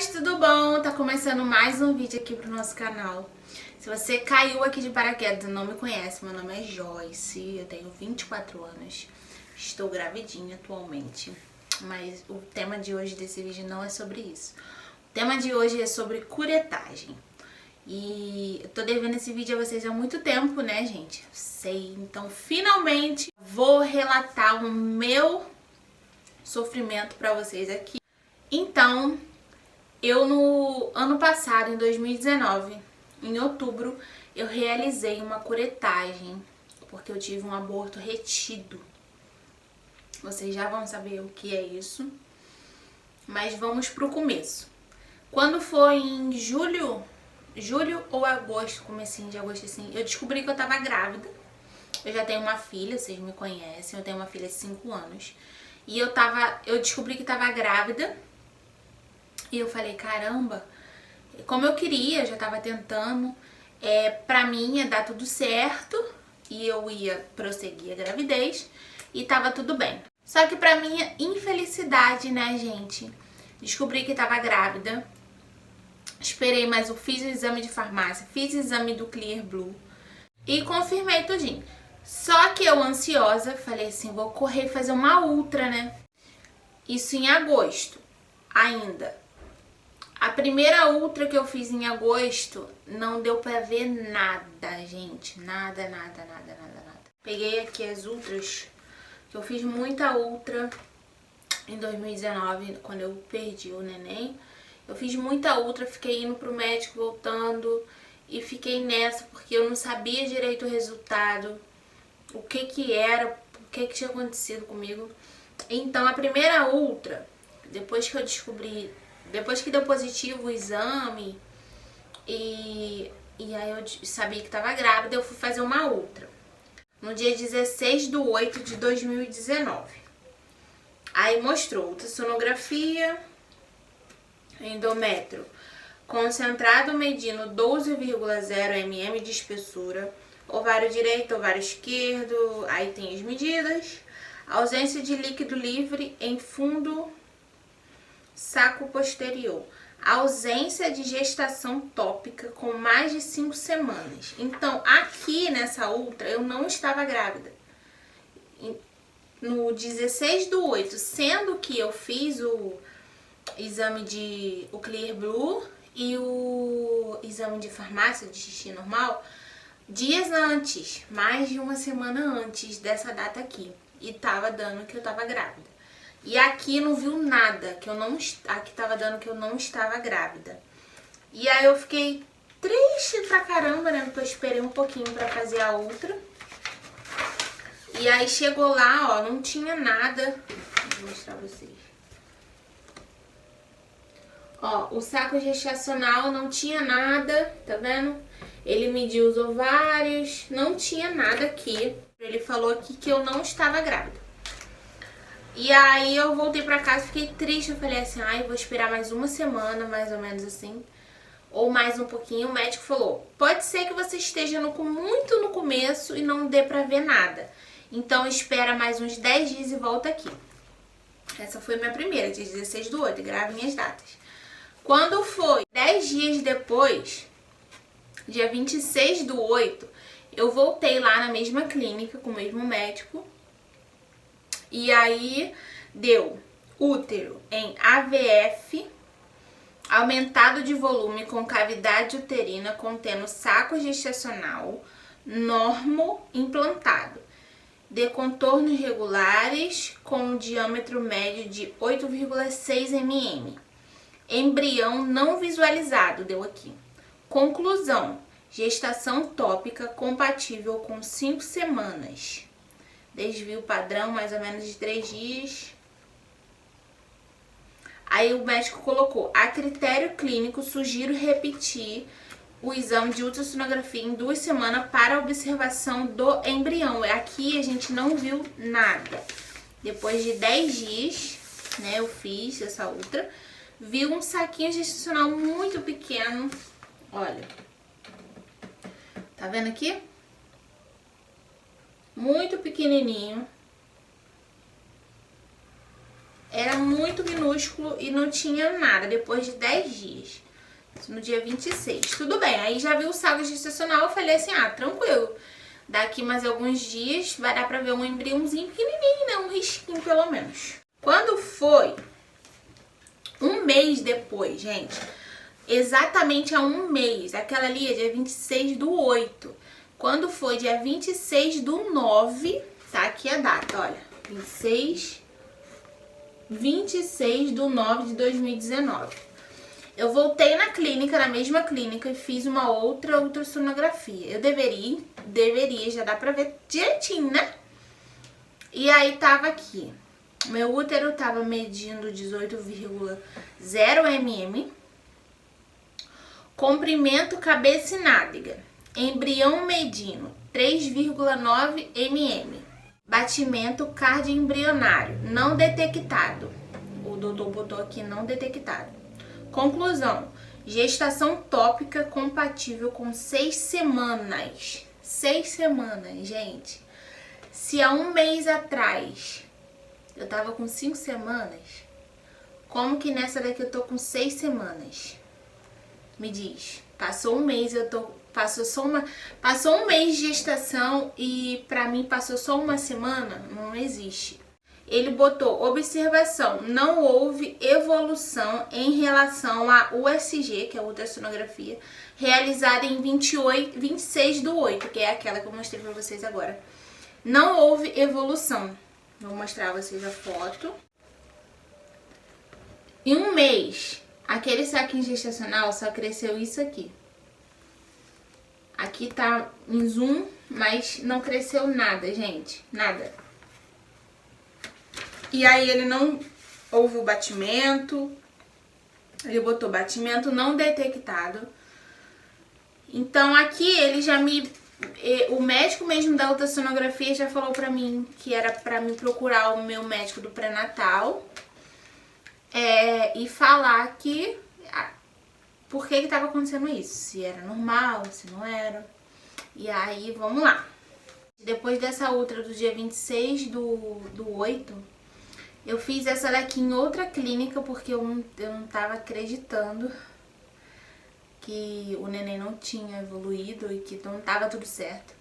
meninas, tudo bom? Tá começando mais um vídeo aqui pro nosso canal. Se você caiu aqui de paraquedas e não me conhece, meu nome é Joyce, eu tenho 24 anos, estou gravidinha atualmente. Mas o tema de hoje desse vídeo não é sobre isso. O tema de hoje é sobre curetagem. E eu tô devendo esse vídeo a vocês há muito tempo, né, gente? Sei. Então, finalmente, vou relatar o meu sofrimento pra vocês aqui. Então, eu no ano passado, em 2019, em outubro, eu realizei uma curetagem, porque eu tive um aborto retido. Vocês já vão saber o que é isso, mas vamos pro começo. Quando foi em julho ou agosto, comecinho de agosto assim, eu descobri que eu tava grávida. Eu já tenho uma filha, vocês me conhecem, eu tenho uma filha de 5 anos. E eu descobri que tava grávida. E eu falei, caramba, como eu queria, eu já tava tentando, pra mim ia dar tudo certo e eu ia prosseguir a gravidez e tava tudo bem. Só que pra minha infelicidade, né, gente, descobri que tava grávida, esperei, mas eu fiz o exame de farmácia, fiz o exame do Clear Blue e confirmei tudinho. Só que eu, ansiosa, falei assim, vou correr fazer uma ultra, né? Isso em agosto ainda. A primeira ultra que eu fiz em agosto não deu pra ver nada, gente. Nada. Peguei aqui as ultras, que eu fiz muita ultra em 2019, quando eu perdi o neném. Eu fiz muita ultra, fiquei indo pro médico, voltando, e fiquei nessa, porque eu não sabia direito o resultado, o que que era, o que que tinha acontecido comigo. Então, a primeira ultra, depois que eu descobri... Depois que deu positivo o exame e aí eu sabia que tava grávida, eu fui fazer uma outra. No dia 16/8/2019. Aí mostrou ultrassonografia, endométrio concentrado medindo 12,0 mm de espessura, ovário direito, ovário esquerdo, aí tem as medidas, ausência de líquido livre em fundo saco posterior, ausência de gestação tópica com mais de 5 semanas. Então, aqui nessa ultra, eu não estava grávida. No 16/8, sendo que eu fiz o exame o Clear Blue e o exame de farmácia de xixi normal, dias antes, mais de uma semana antes dessa data aqui. E tava dando que eu tava grávida. E aqui não viu nada, aqui tava dando que eu não estava grávida. E aí eu fiquei triste pra caramba, né? Porque eu esperei um pouquinho pra fazer a outra. E aí chegou lá, ó, não tinha nada. Vou mostrar pra vocês. Ó, o saco gestacional não tinha nada, tá vendo? Ele mediu os ovários, não tinha nada aqui. Ele falou aqui que eu não estava grávida. E aí eu voltei pra casa, fiquei triste, eu falei assim, ai, vou esperar mais uma semana, mais ou menos assim, ou mais um pouquinho. O médico falou, pode ser que você esteja muito no começo e não dê pra ver nada, então espera mais uns 10 dias e volta aqui. Essa foi minha primeira, dia 16/8, gravem as datas. Quando foi 10 dias depois, dia 26/8, eu voltei lá na mesma clínica, com o mesmo médico. E aí deu útero em AVF, aumentado de volume com cavidade uterina contendo saco gestacional, normo implantado, de contornos regulares com um diâmetro médio de 8,6 mm. Embrião não visualizado, deu aqui. Conclusão, gestação tópica compatível com 5 semanas. Desvio padrão, mais ou menos de 3 dias. Aí o médico colocou, a critério clínico, sugiro repetir o exame de ultrassonografia em 2 semanas para observação do embrião. Aqui a gente não viu nada. Depois de 10 dias, né, eu fiz essa ultra, vi um saquinho gestacional muito pequeno. Olha, tá vendo aqui? Muito pequenininho. Era muito minúsculo e não tinha nada depois de 10 dias. No dia 26. Tudo bem, aí já vi o saco gestacional, eu falei assim, tranquilo. Daqui mais alguns dias vai dar pra ver um embriãozinho pequenininho, né? Um risquinho pelo menos. Quando foi um mês depois, gente, exatamente há um mês, aquela ali é dia 26/8. Quando foi dia 26/9, tá aqui a data, olha, 26/9 de 2019. Eu voltei na clínica, na mesma clínica, e fiz uma outra ultrassonografia. Eu deveria, já dá pra ver direitinho, né? E aí tava aqui, meu útero tava medindo 18,0 mm, comprimento cabeça e nádega, embrião medindo 3,9 mm, batimento cardioembrionário não detectado. O doutor botou aqui não detectado. Conclusão: gestação tópica compatível com 6 semanas. 6 semanas, gente. Se há um mês atrás eu tava com 5 semanas, como que nessa daqui eu tô com 6 semanas? Me diz. Passou um mês, passou um mês de gestação e pra mim passou só uma semana? Não existe. Ele botou observação, não houve evolução em relação à USG, que é a ultrassonografia, realizada em 26/8, que é aquela que eu mostrei pra vocês agora. Não houve evolução. Vou mostrar a vocês a foto. Em um mês, aquele saquinho gestacional só cresceu isso aqui. Aqui tá em zoom, mas não cresceu nada, gente. Nada. E aí ele não houve o batimento. Ele botou batimento não detectado. Então aqui ele já o médico mesmo da ultrassonografia já falou pra mim que era pra me procurar o meu médico do pré-natal e falar que por que tava acontecendo isso, se era normal, se não era. E aí, vamos lá. Depois dessa outra do dia 26/8, eu fiz essa daqui em outra clínica porque eu não tava acreditando que o neném não tinha evoluído e que não tava tudo certo.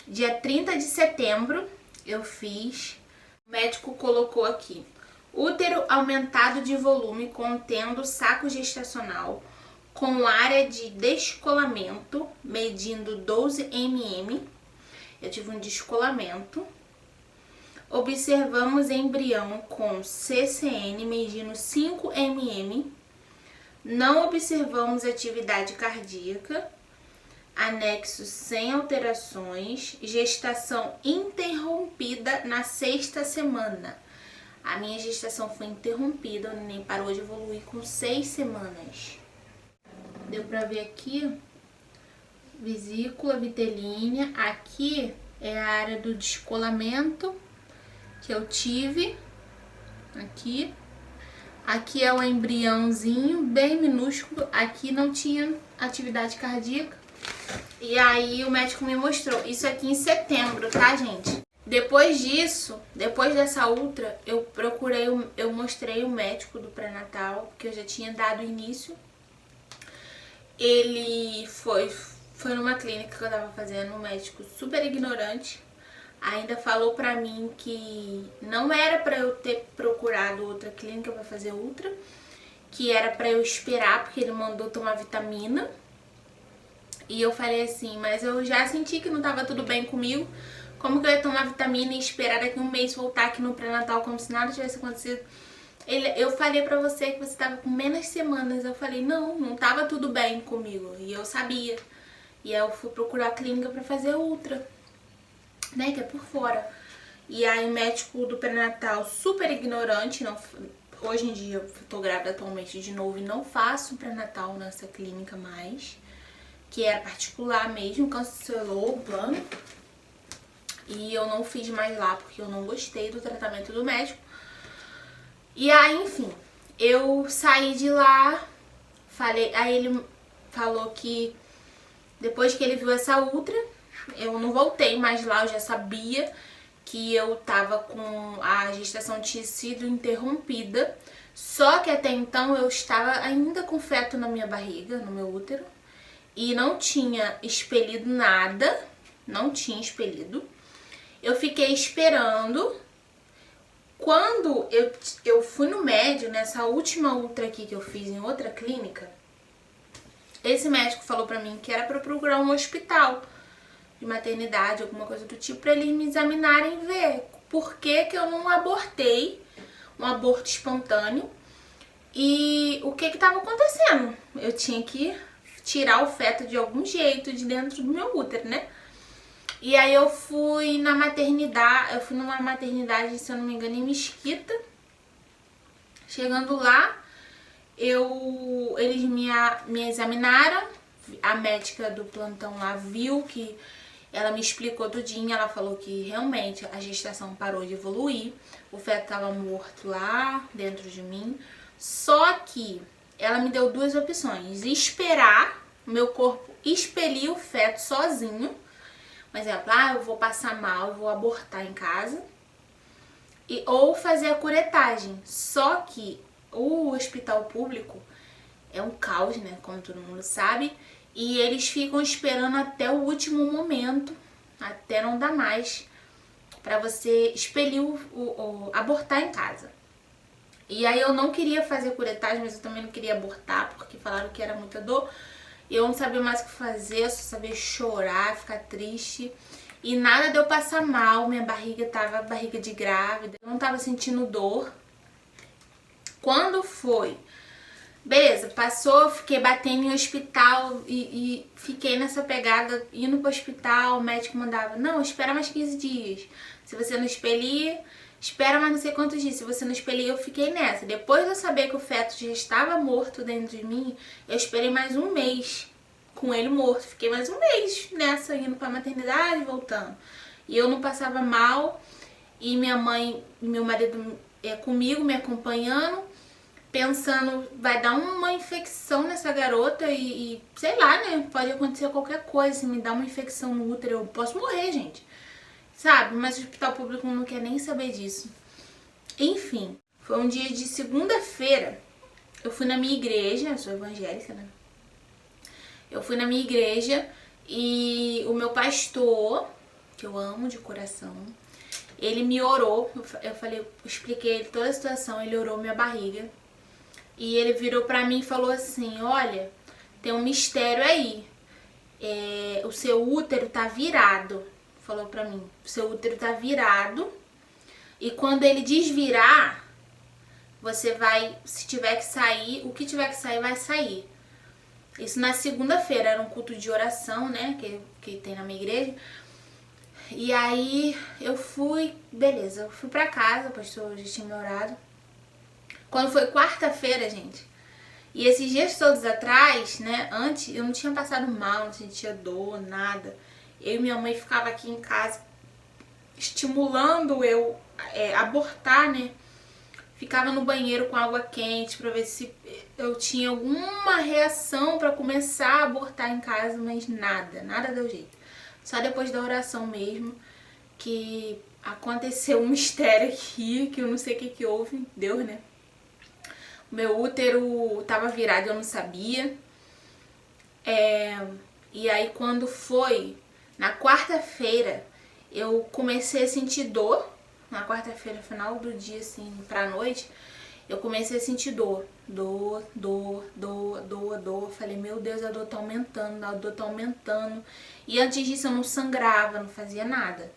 Dia 30 de setembro eu fiz, o médico colocou aqui: útero aumentado de volume contendo saco gestacional com área de descolamento medindo 12 mm. Eu tive um descolamento. Observamos embrião com CCN medindo 5 mm. Não observamos atividade cardíaca. Anexo sem alterações. Gestação interrompida na 6ª semana. A minha gestação foi interrompida, o neném parou de evoluir com 6 semanas. Deu pra ver aqui, vesícula vitelínea. Aqui é a área do descolamento que eu tive. Aqui é o embriãozinho, bem minúsculo. Aqui não tinha atividade cardíaca. E aí o médico me mostrou. Isso aqui em setembro, tá, gente? Depois disso, depois dessa ultra, eu mostrei o médico do pré-natal, que eu já tinha dado início. Ele foi numa clínica que eu tava fazendo, um médico super ignorante. Ainda falou pra mim que não era pra eu ter procurado outra clínica pra fazer ultra, que era pra eu esperar, porque ele mandou tomar vitamina. E eu falei assim, mas eu já senti que não tava tudo bem comigo. Como que eu ia tomar vitamina e esperar daqui um mês voltar aqui no pré-natal como se nada tivesse acontecido? Eu falei pra você que você tava com menos semanas. Eu falei, não tava tudo bem comigo. E eu sabia. E aí eu fui procurar a clínica pra fazer ultra, né, que é por fora. E aí o médico do pré-natal super ignorante, hoje em dia eu tô grávida atualmente de novo e não faço pré-natal nessa clínica mais, que era particular mesmo, cancelou o plano. E eu não fiz mais lá porque eu não gostei do tratamento do médico. E aí, enfim, eu saí de lá, aí ele falou que depois que ele viu essa ultra, eu não voltei mais lá, eu já sabia que eu tava com a gestação tinha sido interrompida, só que até então eu estava ainda com feto na minha barriga, no meu útero, e não tinha expelido nada, não tinha expelido. Eu fiquei esperando. Quando eu fui no médico, nessa última ultra aqui que eu fiz em outra clínica, esse médico falou pra mim que era pra eu procurar um hospital de maternidade, alguma coisa do tipo, pra eles me examinarem e ver por que que eu não abortei, um aborto espontâneo, e o que que tava acontecendo. Eu tinha que tirar o feto de algum jeito de dentro do meu útero, né? E aí eu fui na maternidade, eu fui numa maternidade, se eu não me engano, em Mesquita. Chegando lá, eles me examinaram, a médica do plantão lá viu que ela me explicou tudinho, ela falou que realmente a gestação parou de evoluir, o feto estava morto lá dentro de mim, só que ela me deu duas opções: esperar o meu corpo expelir o feto sozinho, por exemplo, eu vou passar mal, eu vou abortar em casa, ou fazer a curetagem. Só que o hospital público é um caos, né, como todo mundo sabe, e eles ficam esperando até o último momento, até não dar mais, pra você expelir abortar em casa. E aí eu não queria fazer curetagem, mas eu também não queria abortar, porque falaram que era muita dor. Eu não sabia mais o que fazer, só sabia chorar, ficar triste. E nada de eu passar mal, minha barriga tava barriga de grávida, eu não tava sentindo dor. Quando foi? Beleza, passou, fiquei batendo em hospital e fiquei nessa pegada, indo pro hospital, o médico mandava, não, espera mais 15 dias. Se você não expelir, espera mais não sei quantos dias. Se você não expelir, eu fiquei nessa. Depois de eu saber que o feto já estava morto dentro de mim, eu esperei mais um mês com ele morto. Fiquei mais um mês nessa, indo pra maternidade e voltando. E eu não passava mal, e minha mãe e meu marido comigo, me acompanhando, pensando, vai dar uma infecção nessa garota e sei lá, né, pode acontecer qualquer coisa, se me dá uma infecção no útero, eu posso morrer, gente, sabe? Mas o hospital público não quer nem saber disso. Enfim, foi um dia de segunda-feira, eu fui na minha igreja, eu sou evangélica, né? Eu fui na minha igreja e o meu pastor, que eu amo de coração, ele me orou, eu expliquei toda a situação, ele orou minha barriga. E ele virou pra mim e falou assim, olha, tem um mistério aí, o seu útero tá virado, falou pra mim, o seu útero tá virado, e quando ele desvirar, você vai, se tiver que sair, o que tiver que sair, vai sair. Isso na segunda-feira, era um culto de oração, né, que tem na minha igreja. E aí eu fui, beleza, eu fui pra casa, o pastor já tinha me orado. Quando foi quarta-feira, gente, e esses dias todos atrás, né, antes, eu não tinha passado mal, não sentia dor, nada. Eu e minha mãe ficava aqui em casa estimulando eu abortar, né. Ficava no banheiro com água quente pra ver se eu tinha alguma reação pra começar a abortar em casa, mas nada deu jeito. Só depois da oração mesmo, que aconteceu um mistério aqui, que eu não sei o que houve, Deus, né. Meu útero tava virado e eu não sabia. E aí quando foi na quarta-feira, eu comecei a sentir dor. Na quarta-feira, final do dia, assim, pra noite, eu comecei a sentir dor. Dor. Falei, meu Deus, a dor tá aumentando, E antes disso eu não sangrava, não fazia nada.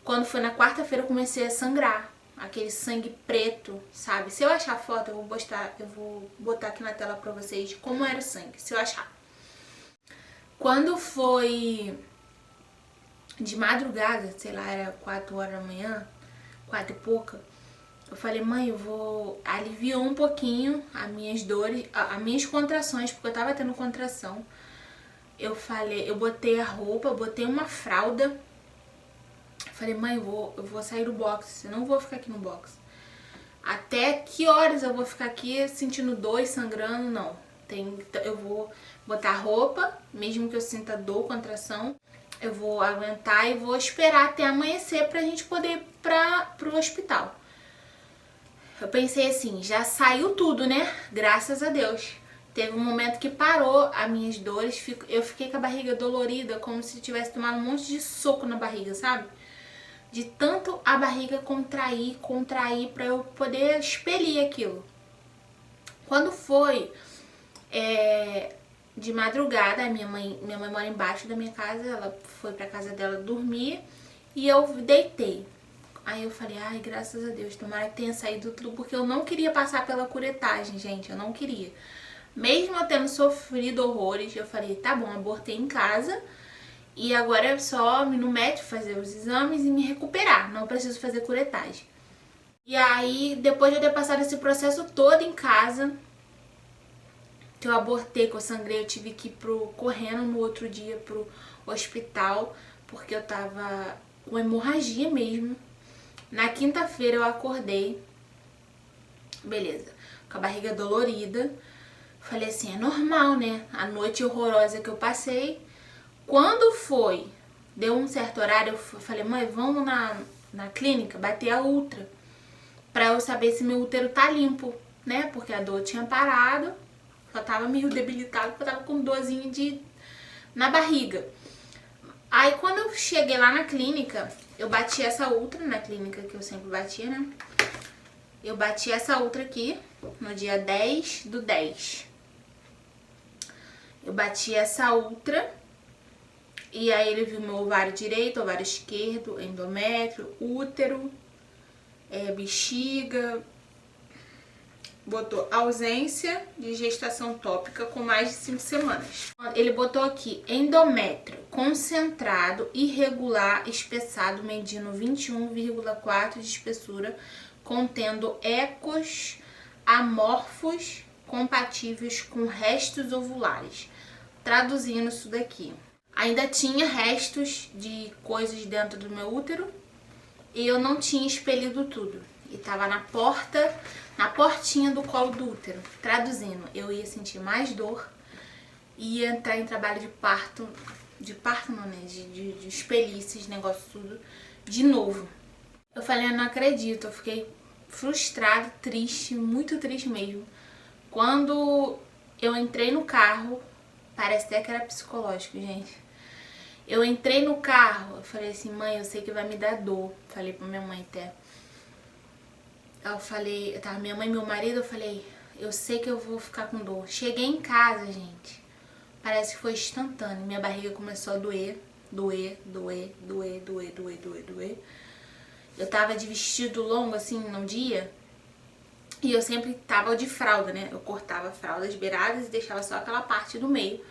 Quando foi na quarta-feira eu comecei a sangrar. Aquele sangue preto, sabe? Se eu achar a foto, eu vou botar aqui na tela pra vocês como era o sangue, se eu achar. Quando foi de madrugada, sei lá, era 4 horas da manhã, 4 e pouca, eu falei, mãe, aliviou um pouquinho as minhas dores, as minhas contrações, porque eu tava tendo contração. Eu botei a roupa, botei uma fralda. Falei, mãe, eu vou sair do box, eu não vou ficar aqui no box. Até que horas eu vou ficar aqui sentindo dor e sangrando? Não. Eu vou botar roupa, mesmo que eu sinta dor, contração. Eu vou aguentar e vou esperar até amanhecer pra gente poder pro hospital. Eu pensei assim, já saiu tudo, né? Graças a Deus. Teve um momento que parou as minhas dores, eu fiquei com a barriga dolorida, como se tivesse tomado um monte de soco na barriga, sabe? De tanto a barriga contrair pra eu poder expelir aquilo. Quando foi de madrugada, minha mãe mora embaixo da minha casa, ela foi pra casa dela dormir e eu deitei. Aí eu falei, ai, graças a Deus, tomara que tenha saído tudo, porque eu não queria passar pela curetagem, gente, eu não queria. Mesmo eu tendo sofrido horrores, eu falei, tá bom, abortei em casa e agora é só ir no médico fazer os exames e me recuperar, não preciso fazer curetagem. E aí, depois de eu ter passado esse processo todo em casa, que eu abortei, que eu sangrei, eu tive que ir correndo no outro dia pro hospital, porque eu tava com hemorragia mesmo. Na quinta-feira eu acordei, beleza, com a barriga dolorida. Falei assim, é normal, né? A noite horrorosa que eu passei. Quando foi, deu um certo horário, eu falei, mãe, vamos na clínica bater a ultra, pra eu saber se meu útero tá limpo, né? Porque a dor tinha parado, só tava meio debilitado, porque eu tava com dorzinha na barriga. Aí quando eu cheguei lá na clínica, eu bati essa ultra na clínica que eu sempre batia, né? Eu bati essa ultra aqui no dia 10/10. Eu bati essa ultra e aí ele viu meu ovário direito, ovário esquerdo, endométrio, útero, bexiga. Botou ausência de gestação tópica com mais de 5 semanas. Ele botou aqui endométrio concentrado, irregular, espessado, medindo 21,4 de espessura, contendo ecos amorfos compatíveis com restos ovulares. Traduzindo isso daqui, ainda tinha restos de coisas dentro do meu útero e eu não tinha expelido tudo. E tava na portinha do colo do útero. Traduzindo, eu ia sentir mais dor e ia entrar em trabalho de parto não, né? De expelir esses negócios tudo de novo. Eu falei, eu não acredito, eu fiquei frustrada, triste, muito triste mesmo. Quando eu entrei no carro, parece até que era psicológico, gente. Eu entrei no carro, eu falei assim, mãe, eu sei que vai me dar dor. Falei pra minha mãe até. Eu falei, tava minha mãe e meu marido, eu falei, eu sei que eu vou ficar com dor. Cheguei em casa, gente, parece que foi instantâneo. Minha barriga começou a doer. Eu tava de vestido longo, assim, num dia, e eu sempre tava de fralda, né? Eu cortava a fralda as beiradas e deixava só aquela parte do meio,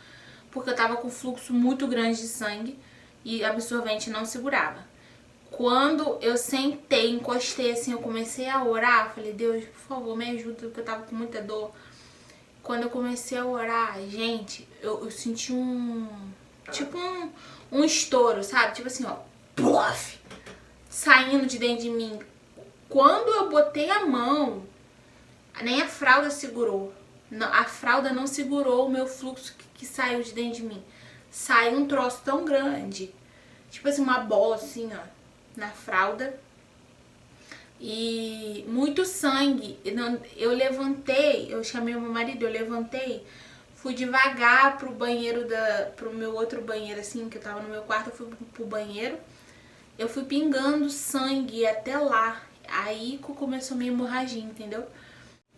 porque eu tava com fluxo muito grande de sangue e absorvente não segurava. Quando eu sentei, encostei assim, eu comecei a orar, falei, Deus, por favor, me ajuda, porque eu tava com muita dor. Quando eu comecei a orar, gente, eu senti tipo um estouro, sabe? Tipo assim, ó, plof, saindo de dentro de mim. Quando eu botei a mão, nem a fralda segurou. A fralda não segurou o meu fluxo que saiu de dentro de mim. Saiu um troço tão grande, tipo assim, uma bola assim, ó, na fralda, e muito sangue. Eu levantei, eu chamei o meu marido, eu levantei, fui devagar pro banheiro pro meu outro banheiro, assim, que eu tava no meu quarto, eu fui pro banheiro, eu fui pingando sangue até lá, aí começou a minha hemorragia, entendeu?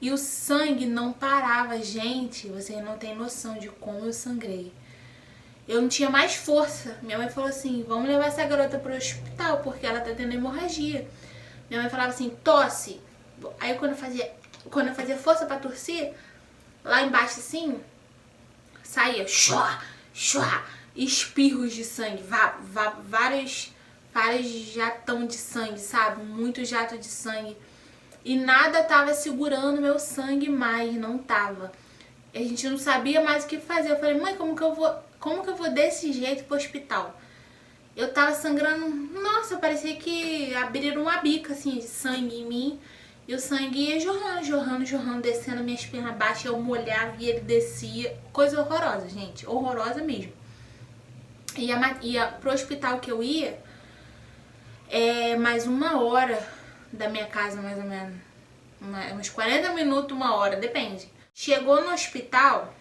E o sangue não parava, gente, vocês não têm noção de como eu sangrei. Eu não tinha mais força. Minha mãe falou assim, vamos levar essa garota pro hospital, porque ela tá tendo hemorragia. Minha mãe falava assim, tosse. Aí quando eu fazia força pra tossir, lá embaixo assim, saía espirros de sangue, vários jatão de sangue, sabe? Muito jato de sangue. E nada tava segurando meu sangue mais, não tava. A gente não sabia mais o que fazer. Eu falei, mãe, como que eu vou desse jeito pro hospital? Eu tava sangrando, nossa, parecia que abriram uma bica, assim, de sangue em mim. E o sangue ia jorrando, descendo minhas pernas baixas. Eu molhava e ele descia. Coisa horrorosa, gente, horrorosa mesmo. E pro hospital que eu ia, É mais 1 hora da minha casa, mais ou menos. Uns 40 minutos, 1 hora, depende. Chegou no hospital,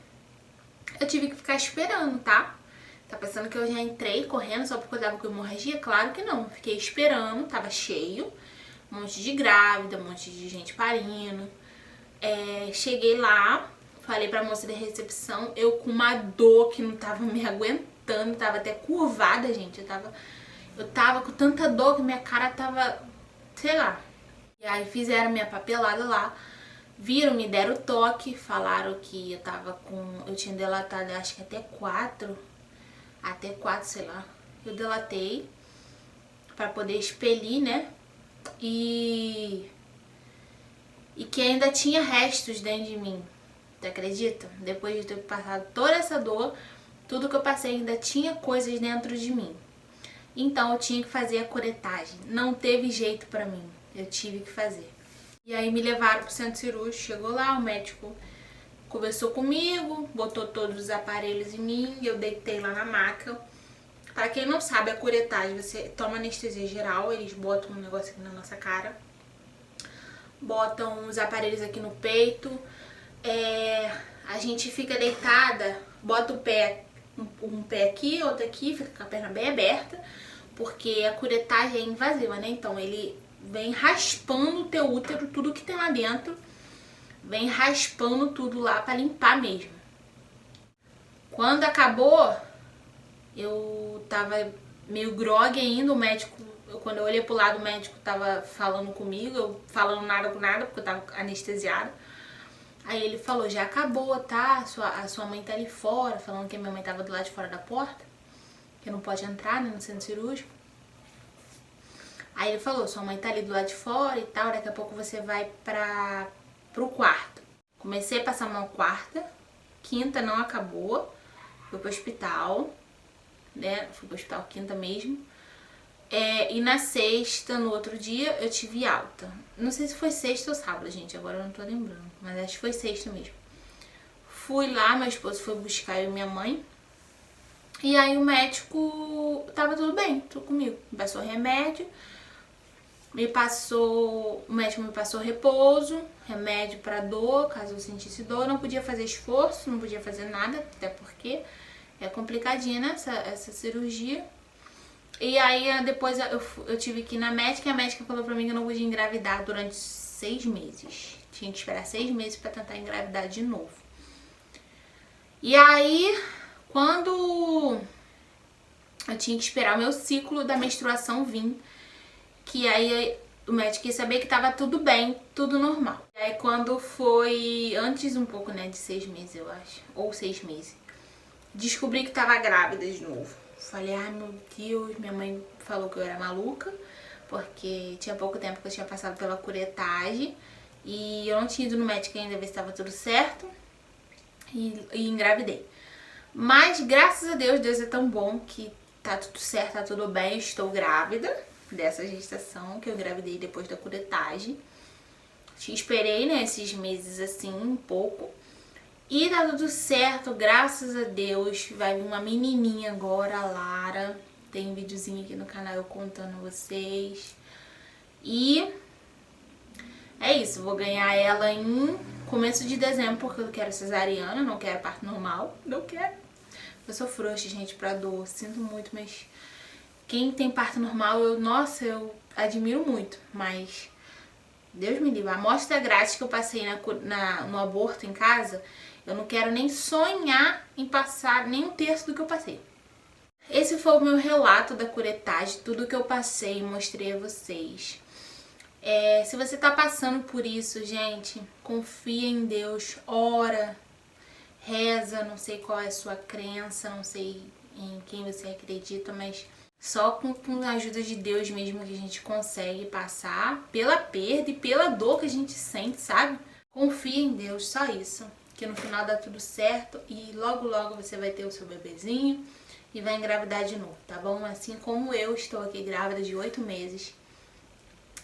eu tive que ficar esperando, tá? Tá pensando que eu já entrei correndo só porque eu tava com hemorragia? Claro que não. Fiquei esperando, tava cheio. Um monte de grávida, um monte de gente parindo. Cheguei lá, falei pra moça da recepção, eu com uma dor que não tava me aguentando, tava até curvada, gente. Eu tava com tanta dor que minha cara tava, sei lá. E aí fizeram minha papelada lá, viram, me deram toque, falaram que eu tinha delatado, acho que até 4, sei lá. Eu delatei pra poder expelir, né? E que ainda tinha restos dentro de mim. Você acredita? Depois de ter passado toda essa dor, tudo que eu passei ainda tinha coisas dentro de mim. Então eu tinha que fazer a curetagem. Não teve jeito pra mim. Eu tive que fazer. E aí me levaram pro centro cirúrgico. Chegou lá, o médico conversou comigo, botou todos os aparelhos em mim, eu deitei lá na maca. Pra quem não sabe, a curetagem, você toma anestesia geral, eles botam um negócio aqui na nossa cara, botam os aparelhos aqui no peito, a gente fica deitada, bota o pé, um pé aqui, outro aqui, fica com a perna bem aberta, porque a curetagem é invasiva, né? Então ele vem raspando o teu útero, tudo que tem lá dentro, vem raspando tudo lá pra limpar mesmo. Quando acabou, eu tava meio grogue ainda, o médico, quando eu olhei pro lado, o médico tava falando comigo, eu falando nada com nada, porque eu tava anestesiada. Aí ele falou, já acabou, tá? A sua mãe tá ali fora, falando que a minha mãe tava do lado de fora da porta, que não pode entrar, né, no centro cirúrgico. Aí ele falou, sua mãe tá ali do lado de fora e tal, daqui a pouco você vai pro quarto. Comecei a passar uma quarta, quinta não acabou, fui pro hospital, né, fui pro hospital quinta mesmo. E na sexta, no outro dia, eu tive alta. Não sei se foi sexta ou sábado, gente, agora eu não tô lembrando, mas acho que foi sexta mesmo. Fui lá, meu esposo foi buscar eu e minha mãe. E aí o médico tava tudo bem, tudo comigo. Me passou remédio, o médico me passou repouso, remédio pra dor, caso eu sentisse dor. Não podia fazer esforço, não podia fazer nada, até porque é complicadinha, né, essa cirurgia. E aí depois eu tive que ir na médica e a médica falou pra mim que eu não podia engravidar durante 6 meses. Tinha que esperar 6 meses pra tentar engravidar de novo. E aí, quando eu tinha que esperar o meu ciclo da menstruação vir, que aí o médico quis saber que tava tudo bem, tudo normal. E aí quando foi antes um pouco, né, de 6 meses, eu acho, ou 6 meses, descobri que tava grávida de novo. Falei, ai meu Deus, minha mãe falou que eu era maluca, porque tinha pouco tempo que eu tinha passado pela curetagem e eu não tinha ido no médico ainda ver se estava tudo certo e engravidei. Mas graças a Deus, Deus é tão bom que tá tudo certo, tá tudo bem, eu estou grávida dessa gestação que eu engravidei depois da curetagem. Esperei, né, esses meses assim, um pouco. E tá tudo certo, graças a Deus. Vai vir uma menininha agora, a Lara. Tem um videozinho aqui no canal eu contando a vocês. E é isso, vou ganhar ela em começo de dezembro, porque eu quero cesariana, não quero parto normal. Não quero. Eu sou frouxa, gente, pra dor. Sinto muito, mas quem tem parto normal, nossa, eu admiro muito. Mas Deus me livre. A amostra grátis que eu passei no aborto em casa, eu não quero nem sonhar em passar nem um terço do que eu passei. Esse foi o meu relato da curetagem, tudo que eu passei e mostrei a vocês. Se você tá passando por isso, gente, confia em Deus, ora, reza, não sei qual é a sua crença, não sei em quem você acredita, mas só com a ajuda de Deus mesmo que a gente consegue passar pela perda e pela dor que a gente sente, sabe? Confia em Deus, só isso. Que no final dá tudo certo e logo logo você vai ter o seu bebezinho e vai engravidar de novo, tá bom? Assim como eu estou aqui grávida de 8 meses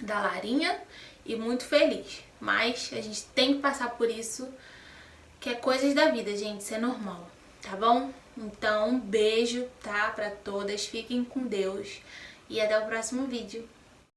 da Larinha e muito feliz. Mas a gente tem que passar por isso, que é coisas da vida, gente, isso é normal, tá bom? Então, um beijo, tá? Pra todas, fiquem com Deus e até o próximo vídeo.